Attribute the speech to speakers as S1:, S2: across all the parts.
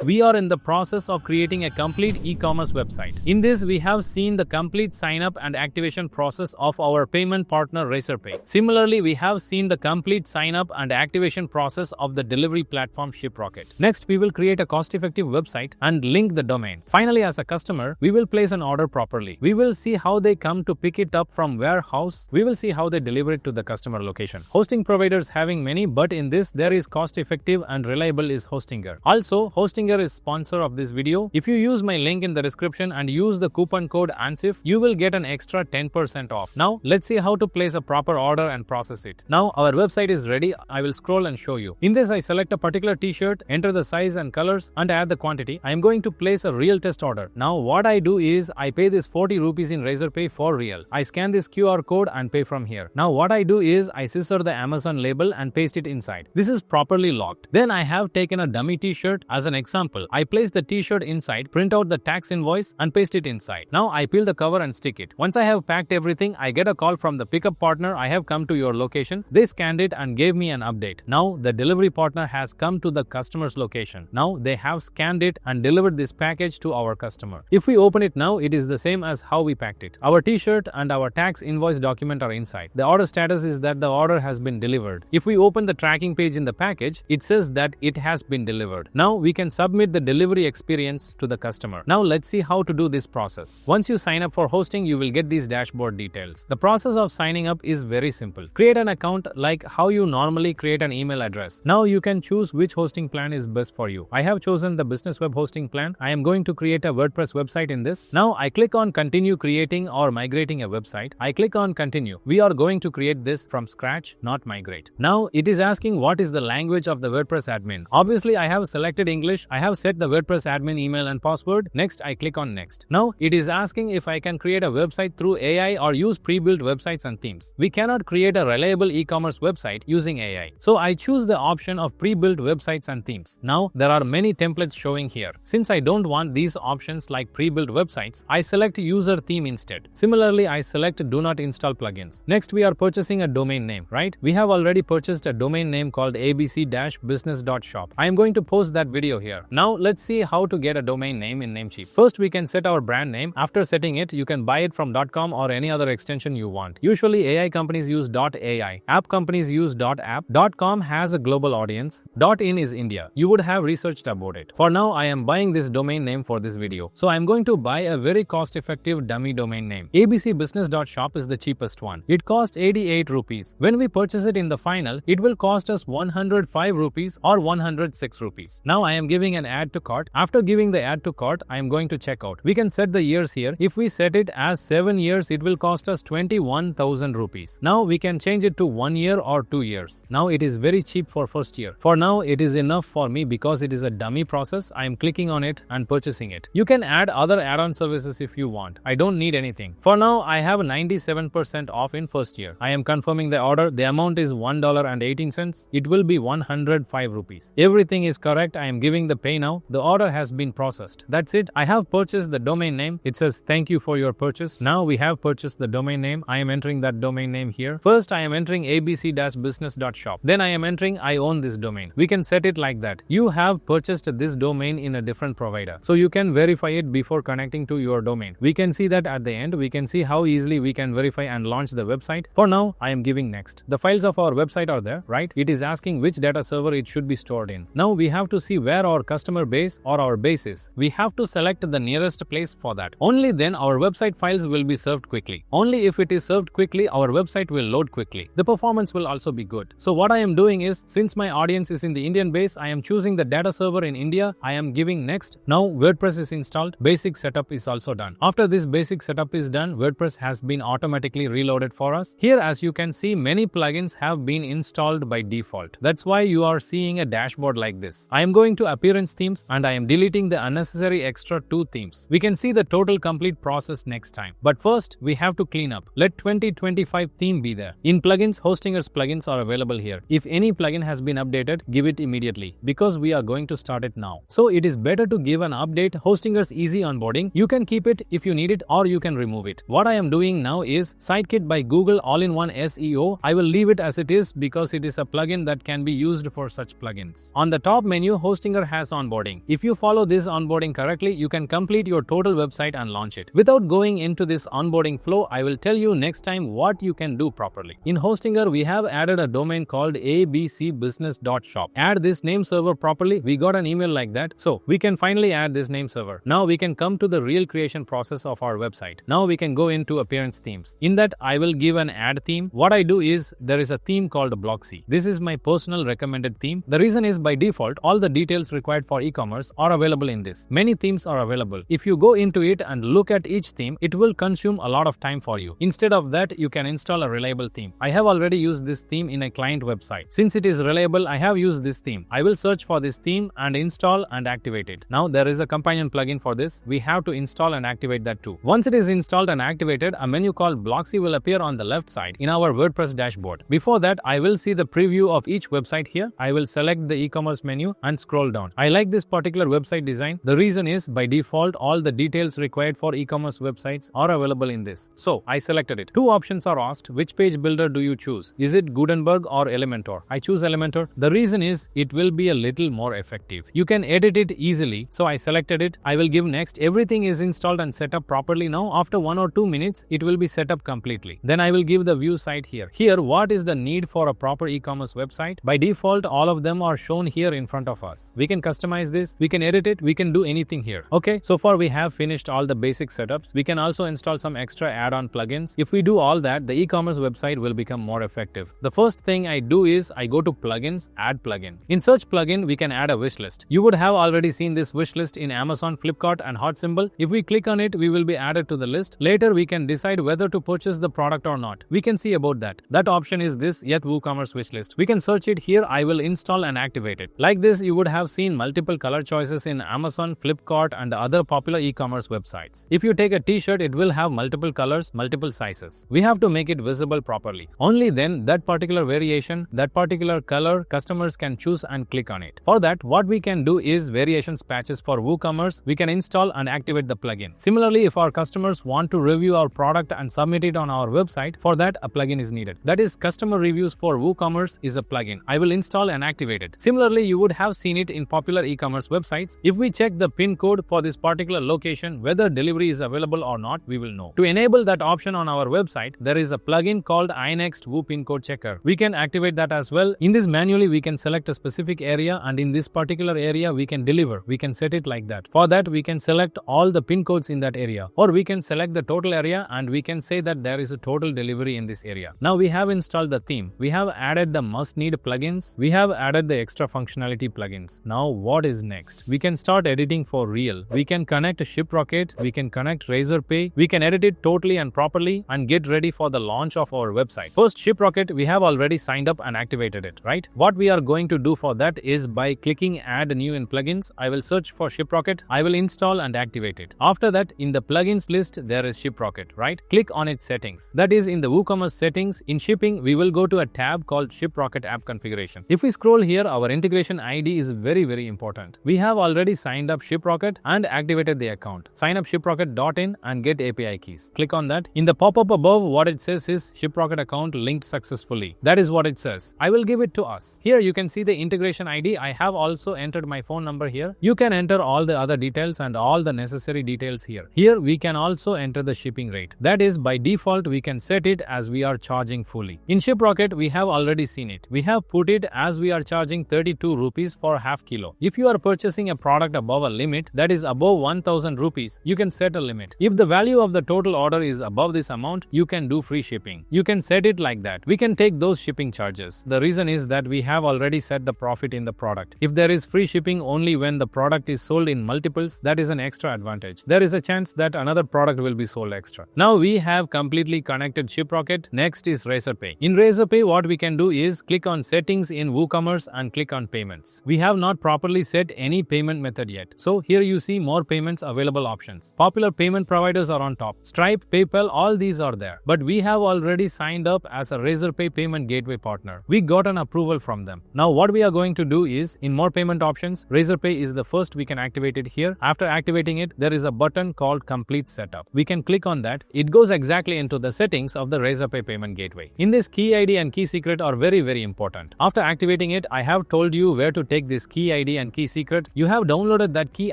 S1: we are in the process of creating a complete e-commerce website. In this, we have seen the complete sign-up and activation process of our payment partner Razorpay. Similarly, we have seen the complete sign-up and activation process of the delivery platform ShipRocket. Next, we will create a cost-effective website and link the domain. Finally, as a customer, we will place an order properly. We will see how they come to pick it up from warehouse. We will see how they deliver it to the customer location. Hosting providers having many, but in this, there is cost-effective and reliable is Hostinger. Also, Hostinger is sponsor of this video. If you use my link in the description and use the coupon code ANSIF, you will get an extra 10% off. Now, let's see how to place a proper order and process it. Now, our website is ready. I will scroll and show you. In this, I select a particular t-shirt, enter the size and colors, and add the quantity. I am going to place a real test order. Now, what I do is, I pay this 40 rupees in Razorpay for real. I scan this QR code and pay from here. Now, what I do is, I scissor the Amazon label and paste it inside. This is properly locked. Then I have taken a dummy t-shirt as an example. I place the t-shirt inside, print out the tax invoice and paste it inside. Now I peel the cover and stick it. Once I have packed everything, I get a call from the pickup partner. I have come to your location. They scanned it and gave me an update. Now the delivery partner has come to the customer's location. Now they have scanned it and delivered this package to our customer. If we open it now, it is the same as how we packed it. Our t-shirt and our tax invoice document are inside. The order status is that the order has been delivered. If we open the tracking page in the package, it says that it has been delivered. Now we can submit the delivery experience to the customer. Now let's see how to do this process. Once you sign up for hosting, you will get these dashboard details. The process of signing up is very simple. Create an account like how you normally create an email address. Now you can choose which hosting plan is best for you. I have chosen the business web hosting plan. I am going to create a WordPress website in this. Now I click on continue creating or migrating a website. I click on continue. We are going to create this from scratch, not migrate. Now it is asking what is the language of the WordPress admin. Obviously, I have selected English. I have set the WordPress admin email and password. Next, I click on next. Now, it is asking if I can create a website through AI or use pre-built websites and themes. We cannot create a reliable e-commerce website using AI. So, I choose the option of pre-built websites and themes. Now, there are many templates showing here. Since I don't want these options like pre-built websites, I select user theme instead. Similarly, I select do not install plugins. Next, we are purchasing a domain name, right? We have already purchased a domain name called abc-business.shop. I am going to post that video here. Now let's see how to get a domain name in Namecheap. First, we can set our brand name. After setting it, you can buy it from .com or any other extension you want. Usually AI companies use .ai. App companies use .app. .com has a global audience. .in is India. You would have researched about it. For now, I am buying this domain name for this video. So I am going to buy a very cost-effective dummy domain name. abcbusiness.shop is the cheapest one. It costs 88 rupees. When we purchase it in the final, it will cost us 105 rupees or 106 rupees. Now I am giving an add to cart. After giving the add to cart, I am going to check out. We can set the years here. If we set it as 7 years, it will cost us 21,000 rupees. Now we can change it to 1 year or 2 years. Now it is very cheap for first year. For now, it is enough for me because it is a dummy process. I am clicking on it and purchasing it. You can add other add-on services if you want. I don't need anything. For now, I have 97% off in first year. I am confirming the order. The amount is $1.18. It will be 105 rupees. Everything is correct. I am giving the pay now. The order has been processed. That's it. I have purchased the domain name. It says thank you for your purchase. Now we have purchased the domain name. I am entering that domain name here. First, I am entering abc-business.shop. Then I am entering I own this domain. We can set it like that. You have purchased this domain in a different provider. So you can verify it before connecting to your domain. We can see that at the end. We can see how easily we can verify and launch the website. For now, I am giving next. The files of our website are there, right? It is asking which data server it should be stored in. Now we have to see where our customer base or our base is. We have to select the nearest place for that. Only then our website files will be served quickly. Only if it is served quickly, our website will load quickly. The performance will also be good. So what I am doing is, since my audience is in the Indian base, I am choosing the data server in India. I am giving next. Now WordPress is installed. Basic setup is also done. After this basic setup is done, WordPress has been automatically reloaded for us. Here, as you can see, many plugins have been installed by default. That's why you are seeing a dashboard like this. I am going to appearance themes and I am deleting the unnecessary extra 2 themes. We can see the total complete process next time. But first, we have to clean up. Let 2025 theme be there. In plugins, Hostinger's plugins are available here. If any plugin has been updated, give it immediately because we are going to start it now. So it is better to give an update. Hostinger's easy onboarding. You can keep it if you need it or you can remove it. What I am doing now is Sitekit by Google All-in-One SEO. I will leave it as it is because it is a plugin that can be used for such plugins. On the top menu, Hostinger has onboarding. If you follow this onboarding correctly, you can complete your total website and launch it. Without going into this onboarding flow, I will tell you next time what you can do properly. In Hostinger, we have added a domain called abcbusiness.shop. Add this name server properly. We got an email like that, so we can finally add this name server. Now we can come to the real creation process of our website. Now we can go into appearance themes. In that, I will give an ad theme. What I do is, there is a theme called Blocksy. This is my personal recommended theme. The reason is, by default, all the details required for e-commerce are available in this. Many themes are available. If you go into it and look at each theme, it will consume a lot of time for you. Instead of that, you can install a reliable theme. I have already used this theme in a client website. Since it is reliable, I have used this theme. I will search for this theme and install and activate it. Now there is a companion plugin for this. We have to install and activate that too. Once it is installed and activated, a menu called Blocksy will appear on the left side in our WordPress dashboard. Before that, I will see the preview of each website here. I will select the e-commerce menu and scroll down. I like this particular website design. The reason is, by default, all the details required for e-commerce websites are available in this. So I selected it. Two options are asked. Which page builder do you choose? Is it Gutenberg or Elementor? I choose Elementor. The reason is, it will be a little more effective. You can edit it easily. So I selected it. I will give next. Everything is installed and set up properly now. After 1 or 2 minutes, it will be set up completely. Then I will give the view site here. Here, what is the need for a proper e-commerce website? By default, all of them are shown here in front of us. We can customize this. We can edit it. We can do anything here. Okay, so far we have finished all the basic setups. We can also install some extra add-on plugins. If we do all that, the e-commerce website will become more effective. The first thing I do is, I go to plugins, add plugin. In search plugin, we can add a wish list. You would have already seen this wish list in Amazon, Flipkart and Hot Symbol. If we click on it, we will be added to the list. Later, we can decide whether to purchase the product or not. We can see about that. That option is this Yet WooCommerce wish list. We can search it here. I will install and activate it. Like this, you would have seen multiple color choices in Amazon, Flipkart and other popular e-commerce websites. If you take a t-shirt, it will have multiple colors, multiple sizes. We have to make it visible properly. Only then that particular variation, that particular color, customers can choose and click on it. For that, what we can do is variations patches for WooCommerce. We can install and activate the plugin. Similarly, if our customers want to review our product and submit it on our website, for that a plugin is needed. That is, customer reviews for WooCommerce is a plugin. I will install and activate it. Similarly, you would have seen it in popular e-commerce websites. If we check the pin code for this particular location, whether delivery is available or not, we will know. To enable that option on our website, there is a plugin called iNext Woo Pin Code Checker. We can activate that as well. In this, manually we can select a specific area, and in this particular area we can deliver. We can set it like that. For that, we can select all the pin codes in that area, or we can select the total area and we can say that there is a total delivery in this area. Now we have installed the theme. We have added the must-need plugins. We have added the extra functionality plugins. Now what is next? We can start editing for real. We can connect ShipRocket. We can connect Razorpay. We can edit it totally and properly and get ready for the launch of our website. First, ShipRocket, we have already signed up and activated it, right? What we are going to do for that is, by clicking add new in plugins, I will search for ShipRocket. I will install and activate it. After that, in the plugins list, there is ShipRocket, right? Click on its settings. That is, in the WooCommerce settings, in shipping, we will go to a tab called ShipRocket app configuration. If we scroll here, our integration ID is very important. We have already signed up ShipRocket and activated the account. Sign up shiprocket.in and get API keys. Click on that. In the pop-up above, what it says is ShipRocket account linked successfully. That is what it says. I will give it to us. Here you can see the integration ID. I have also entered my phone number here. You can enter all the other details and all the necessary details here. Here we can also enter the shipping rate. That is, by default we can set it as we are charging fully. In ShipRocket, we have already seen it. We have put it as we are charging 32 rupees for half kilo. If you are purchasing a product above a limit, that is above 1000 rupees, you can set a limit. If the value of the total order is above this amount, you can do free shipping. You can set it like that. We can take those shipping charges. The reason is that we have already set the profit in the product. If there is free shipping only when the product is sold in multiples, that is an extra advantage. There is a chance that another product will be sold extra. Now we have completely connected ShipRocket. Next is Razorpay. In Razorpay, what we can do is click on settings in WooCommerce and click on payments. We have not properly set any payment method yet. So here you see more payments available options. Popular payment providers are on top. Stripe, PayPal, all these are there. But we have already signed up as a Razorpay payment gateway partner. We got an approval from them. Now what we are going to do is, in more payment options, Razorpay is the first. We can activate it here. After activating it, there is a button called complete setup. We can click on that. It goes exactly into the settings of the Razorpay payment gateway. In this, key ID and key secret are very important. After activating it, I have told you where to take this key ID and and key secret. You have downloaded that key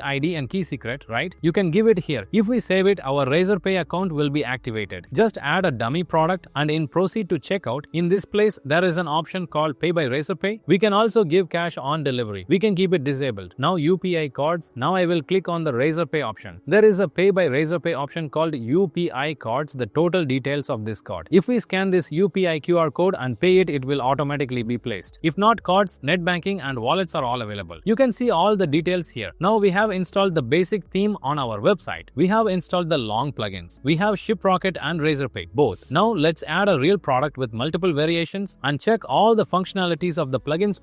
S1: ID and key secret, right? You can give it here. If we save it, our Razorpay account will be activated. Just add a dummy product and in proceed to checkout. In this place, there is an option called Pay by Razorpay. We can also give cash on delivery. We can keep it disabled. Now UPI cards. Now I will click on the Razorpay option. There is a Pay by Razorpay option called UPI cards, the total details of this card. If we scan this UPI QR code and pay it, it will automatically be placed. If not, cards, net banking and wallets are all available. You can see all the details here. Now we have installed the basic theme on our website. We have installed the long plugins. We have ShipRocket and Razorpay, both. Now let's add a real product with multiple variations and check all the functionalities of the plugins.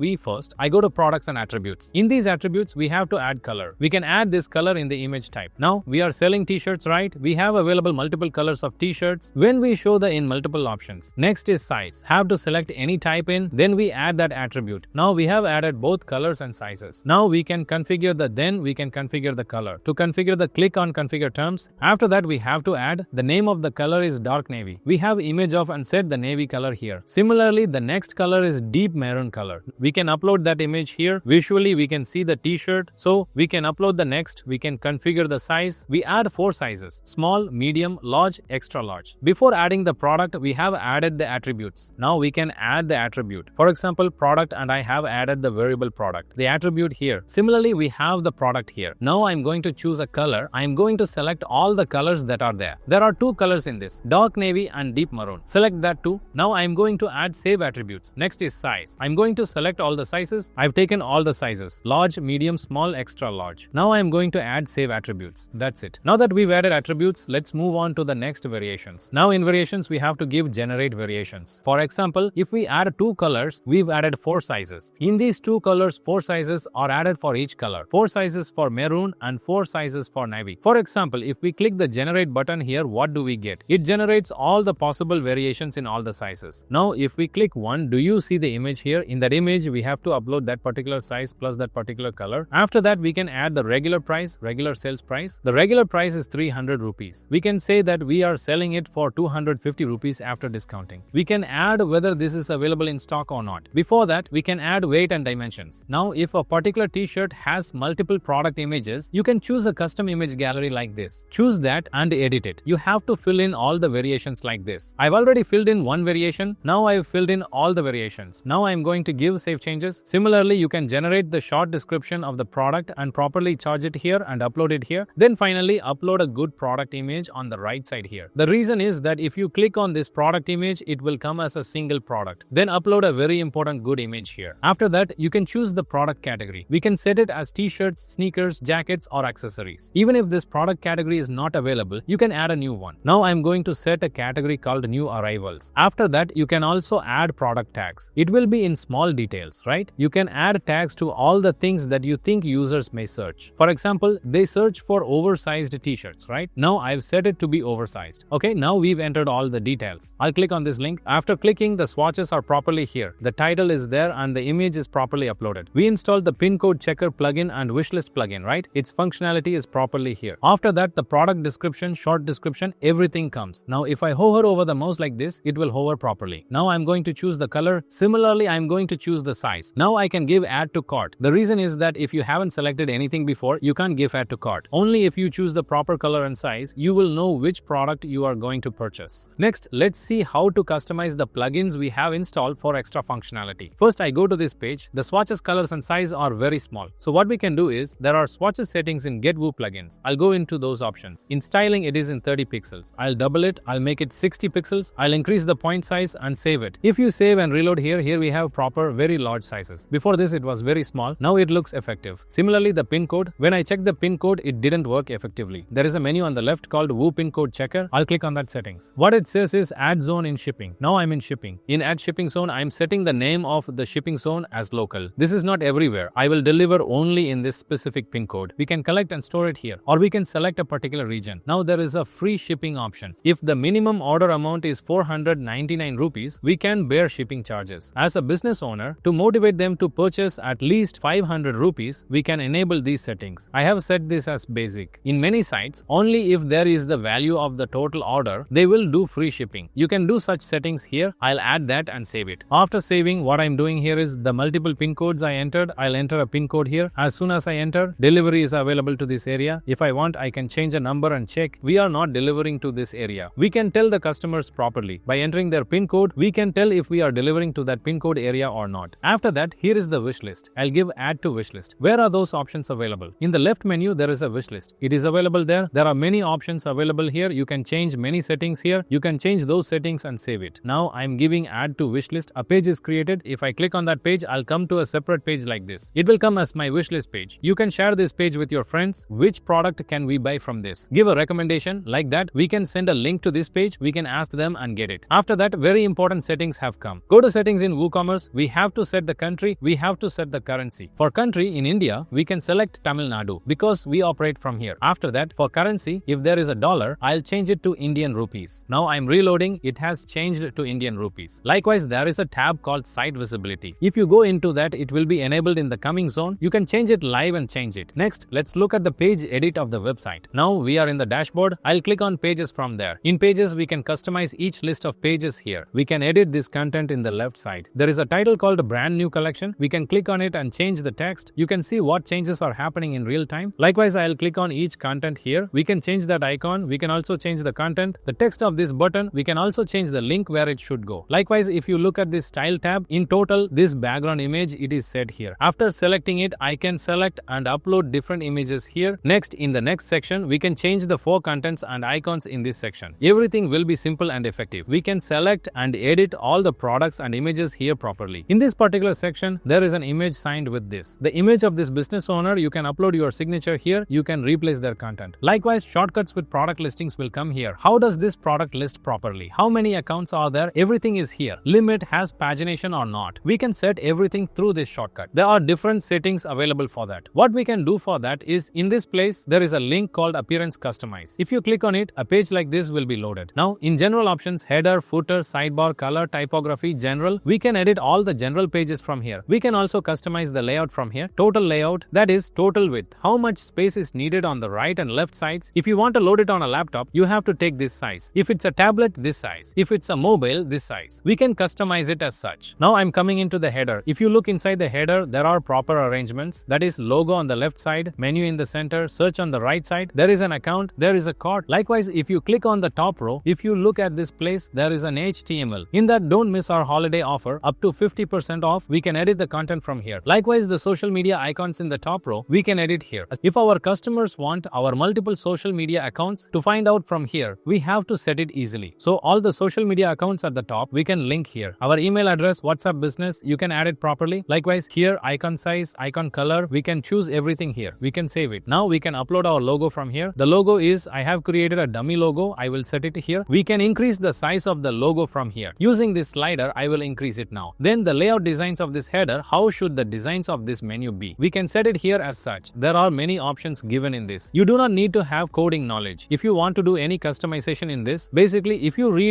S1: I go to products and attributes. In these attributes, we have to add color. We can add this color in the image type. Now we are selling t-shirts, right? We have available multiple colors of t-shirts when we show the in multiple options. Next is size. Have to select any type in, then we add that attribute. Now we have added both colors and sizes. Now we can configure the color. To configure the, click on configure terms. After that we have to add the name of the color is dark navy. We have image of and set the navy color here. Similarly, the next color is deep maroon color. We can upload that image here. Visually we can see the t-shirt. So we can upload the next. We can configure the size. We add 4 sizes: small, medium, large, extra large. Before adding the product, we have added the attributes. Now we can add the attribute. For example, product, and I have added the variable product, the attribute here. Similarly, we have the product here. Now I'm going to choose a color. I'm going to select all the colors that are there. There are 2 colors in this, dark navy and deep maroon. Select that too. Now I'm going to add save attributes. Next is size. I'm going to select all the sizes. I've taken all the sizes: large, medium, small, extra large. Now I'm going to add save attributes. That's it. Now that we've added attributes, let's move on to the next variations. Now in variations, we have to give generate variations. For example, if we add 2 colors, we've added 4 sizes. In these 2 colors, 4 sizes are added for each color. 4 sizes for maroon and 4 sizes for navy. For example, if we click the generate button here, what do we get? It generates all the possible variations in all the sizes. Now if we click one, do you see the image here? In that image, we have to upload that particular size plus that particular color. After that, we can add the regular price, regular sales price. The regular price is 300 rupees. We can say that we are selling it for 250 rupees after discounting. We can add whether this is available in stock or not. Before that, we can add weight and dimensions. Now, if a particular t-shirt has multiple product images, you can choose a custom image gallery like this. Choose that and edit it. You have to fill in all the variations like this. I've already filled in one variation. Now I've filled in all the variations. Now I'm going to give save changes. Similarly, you can generate the short description of the product and properly charge it here and upload it here. Then finally, upload a good product image on the right side here. The reason is that if you click on this product image, it will come as a single product. Then upload a very important good image here. After that, you can choose the product category. We can set it as t-shirts, sneakers, jackets or accessories. Even if this product category is not available, you can add a new one. Now I'm going to set a category called new arrivals. After that, you can also add product tags. It will be in small details, right? You can add tags to all the things that you think users may search. For example, they search for oversized t-shirts, right? Now I've set it to be oversized. Okay, now we've entered all the details. I'll click on this link. After clicking, the swatches are properly here. The title is there and the image is properly uploaded. We installed the pin code checker plugin and wishlist plugin, right? Its functionality is properly here. After that, the product description, short description, everything comes. Now if I hover over the mouse like this, it will hover properly. Now I'm going to choose the color. Similarly, I'm going to choose the size. Now I can give add to cart. The reason is that if you haven't selected anything before, you can't give add to cart. Only if you choose the proper color and size, you will know which product you are going to purchase. Next, let's see how to customize the plugins we have installed for extra functionality. First, I go to this page. The swatches, colors and size are very small. So what we can do is, there are swatches settings in Get Woo plugins. I'll go into those options. In styling, it is in 30 pixels. I'll double it. I'll make it 60 pixels. I'll increase the point size and save it. If you save and reload here we have proper very large sizes. Before this, it was very small. Now it looks effective. Similarly, the pin code. When I checked the pin code, it didn't work effectively. There is a menu on the left called Woo pin code checker. I'll click on that settings. What it says is add zone in shipping. Now I'm in shipping. In add shipping zone, I'm setting the name of the shipping zone as local. This is not everywhere. I will deliver only in this specific pin code. We can collect and store it here, or we can select a particular region. Now there is a free shipping option. If the minimum order amount is 499 rupees, we can bear shipping charges. As a business owner, to motivate them to purchase at least 500 rupees, we can enable these settings. I have set this as basic. In many sites, only if there is the value of the total order, they will do free shipping. You can do such settings here. I'll add that and save it. After saving, what I'm doing here is the multiple pin codes I entered, I'll enter enter a pin code here. As soon as I enter, delivery is available to this area. If I want, I can change a number and check. We are not delivering to this area. We can tell the customers properly. By entering their pin code, we can tell if we are delivering to that pin code area or not. After that, here is the wish list. I'll give add to wish list. Where are those options available? In the left menu, there is a wish list. It is available there. There are many options available here. You can change many settings here. You can change those settings and save it. Now I'm giving add to wish list. A page is created. If I click on that page, I'll come to a separate page like this. It will come as my wish list page. You can share this page with your friends. Which product can we buy from this? Give a recommendation like that. We can send a link to this page. We can ask them and get it. After that, very important settings have come. Go to settings in WooCommerce. We have to set the country. We have to set the currency. For country in India, we can select Tamil Nadu because we operate from here. After that, for currency, if there is a dollar, I'll change it to Indian rupees. Now I'm reloading. It has changed to Indian rupees. Likewise, there is a tab called site visibility. If you go into that, it will be enabled in the coming zone. You can change it live and change it. Next, let's look at the page edit of the website. Now we are in the dashboard. I'll click on pages from there. In pages, we can customize each list of pages here. We can edit this content in the left side. There is a title called brand new collection. We can click on it and change the text. You can see what changes are happening in real time. Likewise, I'll click on each content here. We can change that icon. We can also change the content, the text of this button. We can also change the link where it should go. Likewise, if you look at this style tab, in total, this background image, it is set here. After selecting it, I can select and upload different images here. Next, in the next section, we can change the 4 contents and icons in this section. Everything will be simple and effective. We can select and edit all the products and images here properly. In this particular section, there is an image signed with this. The image of this business owner, you can upload your signature here. You can replace their content. Likewise, shortcuts with product listings will come here. How does this product list properly? How many accounts are there? Everything is here. Limit, has pagination or not. We can set everything through this shortcut. There are different settings available for that. What we can do for that is, in this place, there is a link called appearance customize. If you click on it, a page like this will be loaded. Now, in general options, header, footer, sidebar, color, typography, general, we can edit all the general pages from here. We can also customize the layout from here. Total layout, that is total width. How much space is needed on the right and left sides? If you want to load it on a laptop, you have to take this size. If it's a tablet, this size. If it's a mobile, this size. We can customize it as such. Now I'm coming into the header. If you look inside the header, there are proper arrangements. That is logo on the left side, menu in the center, search on the right side. There is an account, there is a cart. Likewise, if you click on the top row, if you look at this place, there is an HTML. In that, don't miss our holiday offer, up to 50% off. We can edit the content from here. Likewise, the social media icons in the top row, we can edit here. If our customers want our multiple social media accounts to find out from here, we have to set it easily. So all the social media accounts at the top, we can link here. Our email address, WhatsApp business, you can add it properly. Likewise, here, icon size, icon color, we can choose everything here. We can save it. Now we can upload our logo from here. The logo is, I have created a dummy logo. I will set it here. We can increase the size of the logo from here. Using this slider, I will increase it now. Then the layout designs of this header, how should the designs of this menu be? We can set it here as such. There are many options given in this. You do not need to have coding knowledge. If you want to do any customization in this, basically if you read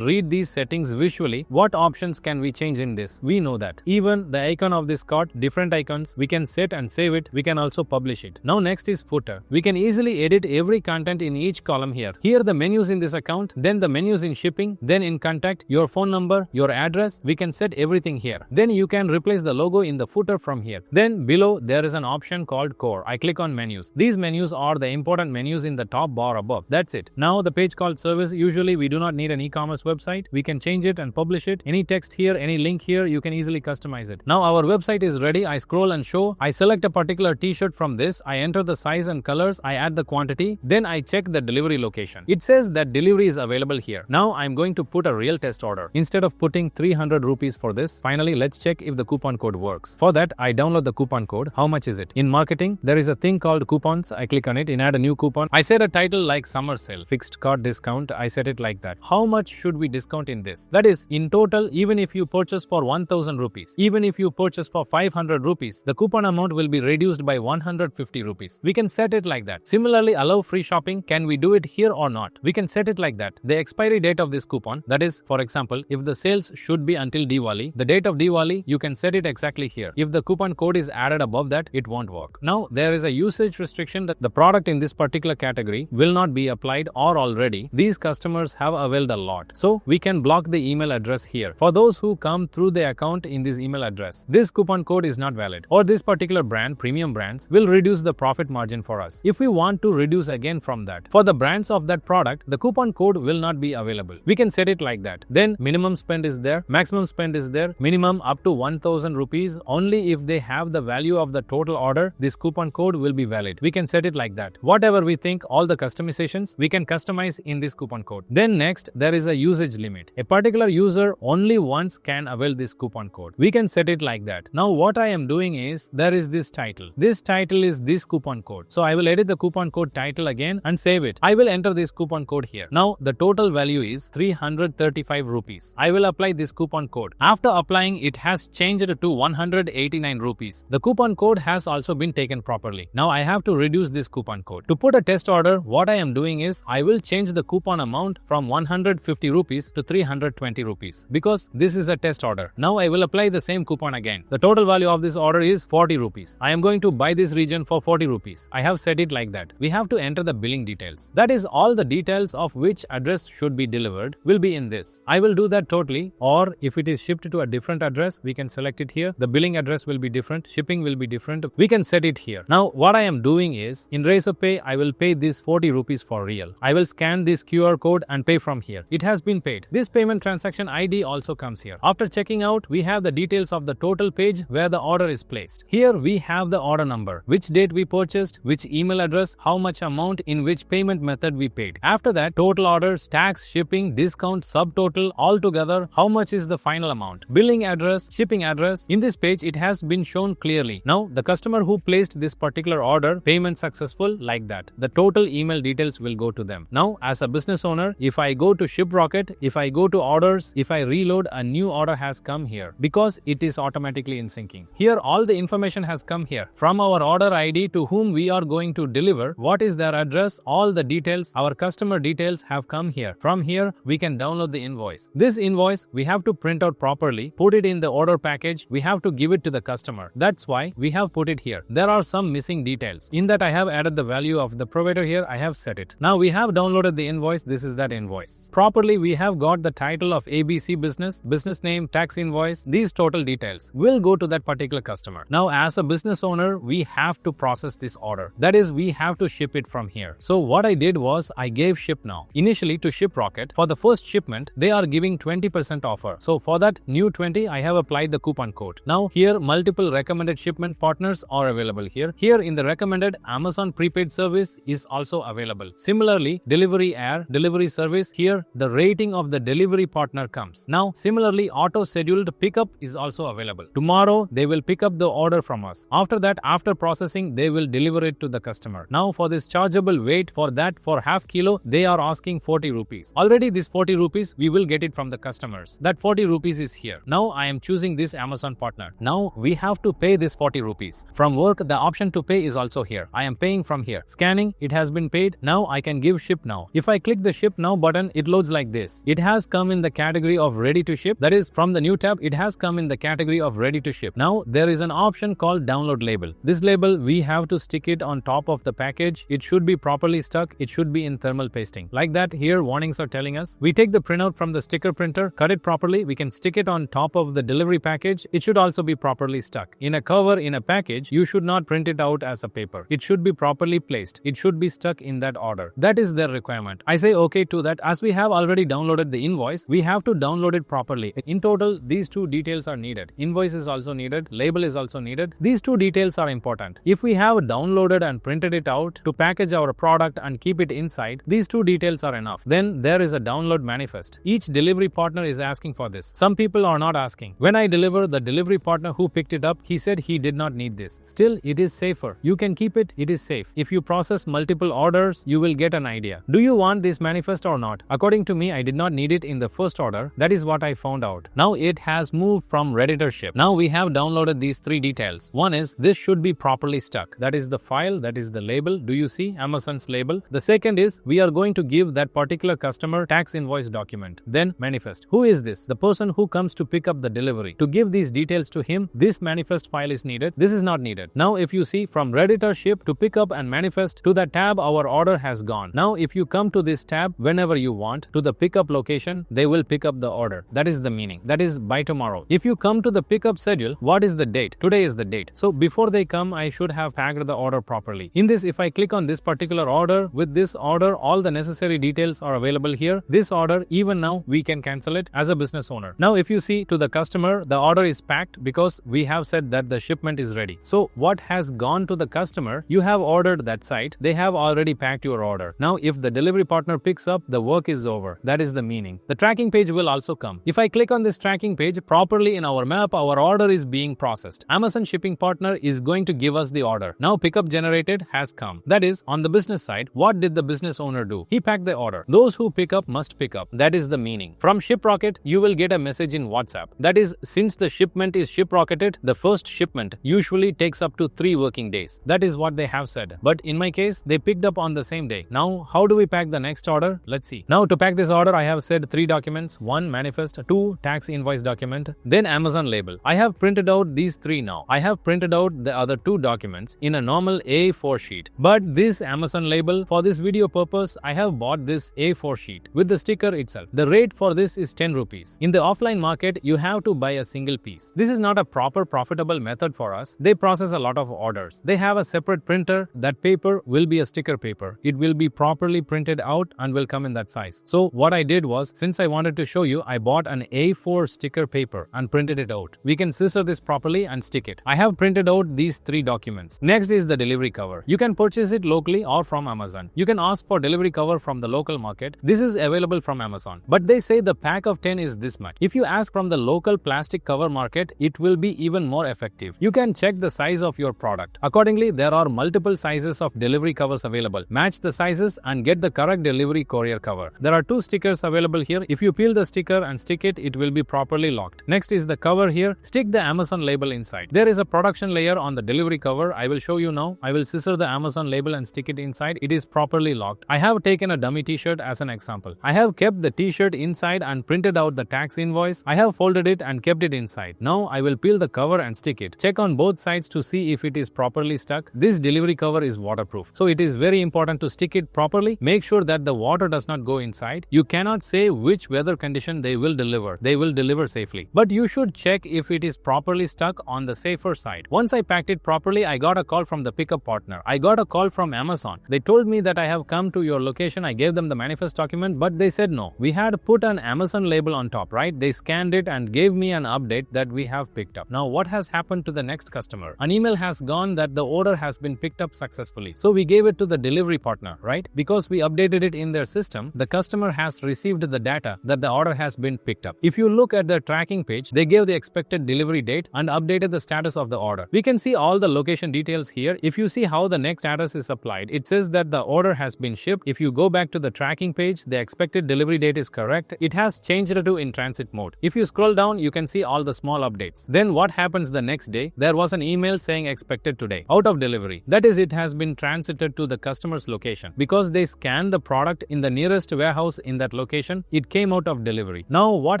S1: these settings visually, what options can we change in this? We know that. Even the icon of this cart, different icons, we can set and save it. We can also publish it. Now next is footer. We can easily edit every content in each column here. Here the menus in this account, then the menus in shipping, then in contact, your phone number, your address, we can set everything here. Then you can replace the logo in the footer from here. Then below there is an option called core. I click on menus. These menus are the important menus in the top bar above. That's it. Now the page called service, usually we do not need an e-commerce website. We can change it and publish it. Any text here, any link here, you can easily customize it. Now our website is ready. I scroll and show. I select a particular t-shirt from this. I enter the size and colors. I add the quantity. Then I check the delivery location. It says that delivery is available here. Now I'm going to put a real test order. Instead of putting 300 rupees for this, finally let's check if the coupon code works. For that, I download the coupon code. How much is it? In marketing, there is a thing called coupons. I click on it and add a new coupon. I set a title like summer sale, fixed cart discount. I set it like that. How much should we discount in this? That is, in total, even if you purchase for 1000 rupees, even if you purchase for 500 rupees, the coupon amount will be reduced by 150 rupees. We can set it like that. Similarly, allow free shopping. Can we do it here or not? We can set it like that. The expiry date of this coupon, that is, for example, if the sales should be until Diwali, the date of Diwali, you can set it exactly here. If the coupon code is added above that, it won't work. Now, there is a usage restriction that the product in this particular category will not be applied, or already these customers have availed a lot. So we can block the email address here. For those who come through the account in this email address, this coupon code is not valid. or this particular brand, premium brands, will reduce the profit margin for us. If we want to reduce again from that, for the brands of that product, the coupon code will not be available. We can set it like that. Then minimum spend is there, maximum spend is there, minimum up to 1000 rupees. Only if they have the value of the total order, this coupon code will be valid. We can set it like that. Whatever we think, all the customizations, we can customize in this coupon code. Then next, there is a usage limit. A particular user only once can avail this coupon code. We can set it like that. Now what I am doing is, there is this title. This title is this coupon code. So I will edit the coupon code title again and save it. I will enter this coupon code here. Now the total value is 335 rupees. I will apply this coupon code. After applying, it has changed to 189 rupees. The coupon code has also been taken properly. Now I have to reduce this coupon code. To put a test order, what I am doing is, I will change the coupon amount from 150 rupees to 320 rupees because this is a test order. Now I will apply the same coupon again. The total value of this order is 40 rupees. I am going to buy this region for 40 rupees. I have set it like that. We have to enter the billing details. That is, all the details of which address should be delivered will be in this. I will do that totally, or if it is shipped to a different address, we can select it here. The billing address will be different, shipping will be different. We can set it here. Now what I am doing is, in Razorpay, I will pay this 40 rupees for real. I will scan this QR code and pay from here. It has been paid. This payment transaction ID also comes here. After checking out, we have the details of the total page where the order is placed. Here we have the order number, which date we purchased, which email address, how much amount, in which payment method we paid. After that, total orders, tax, shipping, discount, subtotal, all together, how much is the final amount, billing address, shipping address. In this page, it has been shown clearly. Now the customer who placed this particular order, payment successful, like that. The total email details will go to them. Now as a business owner, if I go to ShipRocket, if I go to orders, if I reload, a new order has come here because it is automatically in syncing. Here all the information has come here. From our order ID to whom we are going to deliver, what is their address, all the details, our customer details have come here. From here we can download the invoice. This invoice we have to print out properly, put it in the order package, we have to give it to the customer. That's why we have put it here. There are some missing details. In that I have added the value of the provider here, I have set it. Now we have downloaded the invoice, this is that invoice. Properly we have got the title of ABC business, business name, tax invoice, these total details will go to that particular customer. Now as a business owner, we have to process this order. That is, we have to ship it from here. So what I did was, I gave ship now. Initially to ShipRocket, for the first shipment, they are giving 20% offer. So for that new 20, I have applied the coupon code. Now here multiple recommended shipment partners are available here. Here in the recommended, Amazon prepaid service is also available. Similarly, delivery air, delivery service, here the rating of the delivery partner comes. Now similarly, auto scheduled pickup is also available. Tomorrow they will pick up the order from us. After that, after processing, they will deliver it to the customer. Now for this chargeable weight, for that, for half kilo, they are asking 40 rupees. Already this 40 rupees, we will get it from the customers. That 40 rupees is here. Now I am choosing this Amazon partner. Now we have to pay this 40 rupees. From work, the option to pay is also here. I am paying from here. Scanning, it has been paid. Now I can give ship now. If I click the ship now button, it loads like this. It has come in the category of ready to ship. That is, from the new tab, it has come in the category of ready to ship. Now there is an option called download label. This label, we have to stick it on top of the package. It should be properly stuck. It should be in thermal pasting. Like that, here warnings are telling us. We take the printout from the sticker printer, cut it properly. We can stick it on top of the delivery package. It should also be properly stuck. In a cover, in a package, you should not print it out as a paper. It should be properly placed. It should be stuck in that order. That is their requirement. I say okay to that. As we have already downloaded the invoice, we have to download it properly. In total, these two details are needed. Invoice is also needed. Label is also needed. These two details are important. If we have downloaded and printed it out to package our product and keep it inside, these two details are enough. Then there is a download manifest. Each delivery partner is asking for this. Some people are not asking. When I deliver, the delivery partner who picked it up, he said he did not need this. Still, it is safer. You can keep it. It is safe. If you process multiple orders, you will get an idea. Do you want this manifest or not? According to me, I did not need it in the first order. That is what I found out. Now it has moved from ready to ship. Now we have downloaded these three details. One is, this should be properly stuck. That is the file. That is the label. Do you see Amazon's label? The second is, we are going to give that particular customer tax invoice document. Then manifest. Who is this? The person who comes to pick up the delivery. To give these details to him, this manifest file is needed. This is not needed. Now if you see, from ready to ship to pick up and manifest to that tab, our order has gone. Now if you come to this tab whenever you want to the pickup location, they will pick up the order. That is the meaning. That is by tomorrow. If you come to the pickup schedule, what is the date? right? Today is the date. So before they come, I should have packed the order properly. In this, if I click on this particular order, with this order, all the necessary details are available here. This order, even now, we can cancel it as a business owner. Now, if you see to the customer, the order is packed because we have said that the shipment is ready. So what has gone to the customer, you have ordered that site, they have already packed your order. Now, if the delivery partner picks up, the work is over. That is the meaning. The tracking page will also come. If I click on this tracking page, properly in our map, our order is being processed. Amazon shipping partner is going to give us the order. Now pickup generated has come. That is, on the business side, what did the business owner do? He packed the order. Those who pick up must pick up. That is the meaning. From ShipRocket, you will get a message in WhatsApp. That is, since the shipment is ShipRocketed, the first shipment usually takes up to 3 working days. That is what they have said. But in my case, they picked up on the same day. Now, how do we pack the next order? Let's see. Now, to pack this order, I have said 3 documents. 1 manifest, 2 tax invoice document, then Amazon label. I have printed out these 3 now. I have printed out the other 2 documents in a normal A4 sheet. But this Amazon label, for this video purpose, I have bought this A4 sheet with the sticker itself. The rate for this is 10 rupees. In the offline market, you have to buy a single piece. This is not a proper profitable method for us. They process a lot of orders. They have a separate printer. That paper will be a sticker paper. It will be properly printed out and will come in that size. So what I did was, since I wanted to show you, I bought an A4 sticker paper and printed it out. We can scissor this properly and stick it. I have printed out these 3 documents. Next is the delivery cover. You can purchase it locally or from Amazon. You can ask for delivery cover from the local market. This is available from Amazon. But they say the pack of 10 is this much. If you ask from the local plastic cover market, it will be even more effective. You can check the size of your product. Accordingly, there are multiple sizes of delivery covers available. Match the sizes and get the correct delivery courier cover. There are 2 stickers available here. If you peel the sticker and stick it, it will be properly locked. Next is the cover here. Stick the Amazon label inside. There is a production layer on the delivery cover. I will show you now. I will scissor the Amazon label and stick it inside. It is properly locked. I have taken a dummy t-shirt as an example. I have kept the t-shirt inside and printed out the tax invoice. I have folded it and kept it inside. Now I will peel the cover and stick it. Check on both sides to see if it is properly stuck. This delivery cover is waterproof, so it is very important to stick it properly. Make sure that the water does not go inside. You cannot say which weather condition they will deliver. They will deliver safely. But you should check if it is properly stuck on the safer side. Once I packed it properly, I got a call from the pickup partner. I got a call from Amazon. They told me that I have come to your location. I gave them the manifest document, but they said no. We had put an Amazon label on top, right? They scanned it and gave me an update that we have picked up. Now, what has happened to the next customer? An email has gone that the order has been picked up successfully. So we gave it to the delivery partner, right? Because we updated it in their system, the customer has received the data that the order has been picked up. If you look at the tracking page, they gave the expected delivery date and updated the status of the order. We can see all the location details here. If you see how the next status is applied, it says that the order has been shipped. If you go back to the tracking page, the expected delivery date is correct. It has changed to in transit mode. If you scroll down, you can see all the small updates. Then what happens the next day? There was an email saying expected today, out of delivery. That is, it has been transited to the customer's location. Because they scanned the product in the nearest warehouse in that location, it came out of delivery. Now what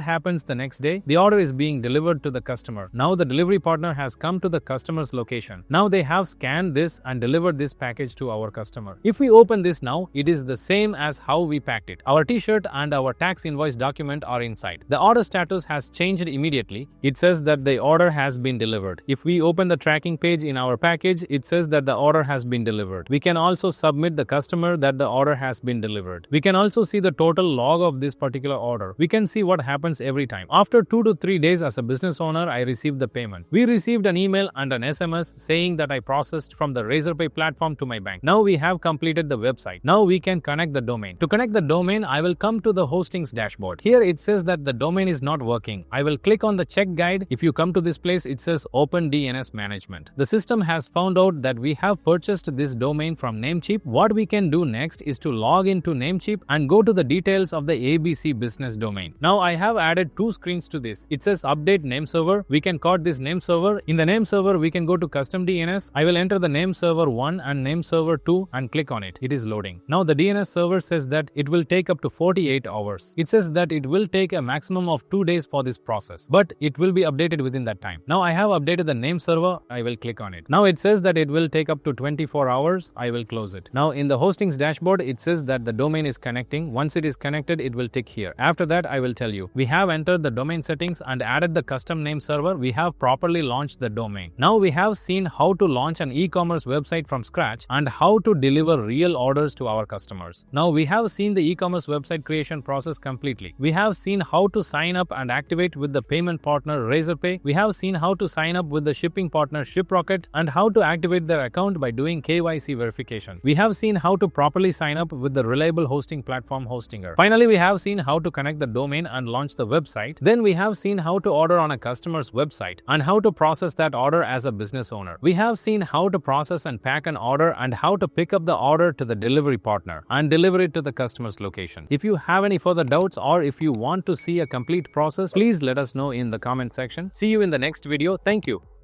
S1: happens the next day? The order is being delivered to the customer. Now the delivery partner has come to the customer's location. Now they have scanned this and delivered this package to our customer. If we open this now, it is the same as how we packed it. Our t-shirt and our tax invoice document are inside. The order status has changed immediately. It says that the order has been delivered. If we open the tracking page in our package, it says that the order has been delivered. We can also submit the customer that the order has been delivered. We can also see the total log of this particular order. We can see what happens every time. After 2 to 3 days as a business owner, I received the payment. We received an email and an SMS saying that I processed from the Razorpay platform to my bank. Now we have completed the website. Now we can connect the domain. To connect the domain, I will come to the hostings dashboard. Here it says that the domain is not working. I will click on the check guide. If you come to this place, it says Open DNS Management. The system has found out that we have purchased this domain from Namecheap. What we can do next is to log into Namecheap and go to the details of the ABC business domain. Now I have added 2 screens to this. It says Update Name Server. We can call this name server. In the name server, we can go to Custom DNS. I will enter the name server 1 and name server 2 and click on it. It is loading. Now the DNS server says that it will take up to 48 hours. It says that it will take a maximum of 2 days for this process, but it will be updated within that time. Now I have updated the name server. I will click on it. Now it says that it will take up to 24 hours. I will close it. Now in the hostings dashboard, it says that the domain is connecting. Once it is connected, it will tick here. After that, I will tell you. We have entered the domain settings and added the custom name server. We have properly launched the domain. Now we have seen how to launch an e-commerce website from scratch and how to deliver real orders to our customers. Now we have seen the e-commerce website creation process completely. We have seen how to sign up and activate with the payment partner Razorpay. We have seen how to sign up with the shipping partner ShipRocket and how to activate their account by doing KYC verification. We have seen how to properly sign up with the reliable hosting platform Hostinger. Finally, we have seen how to connect the domain and launch the website. Then we have seen how to order on a customer's website and how to process that order as a business owner. We have seen how to process and pack an order and how to pick up the order to the delivery partner and deliver it to the customer's location. If you have any further doubts or if you want to see a complete process, please let us know in the comment section. See you in the next video. Thank you.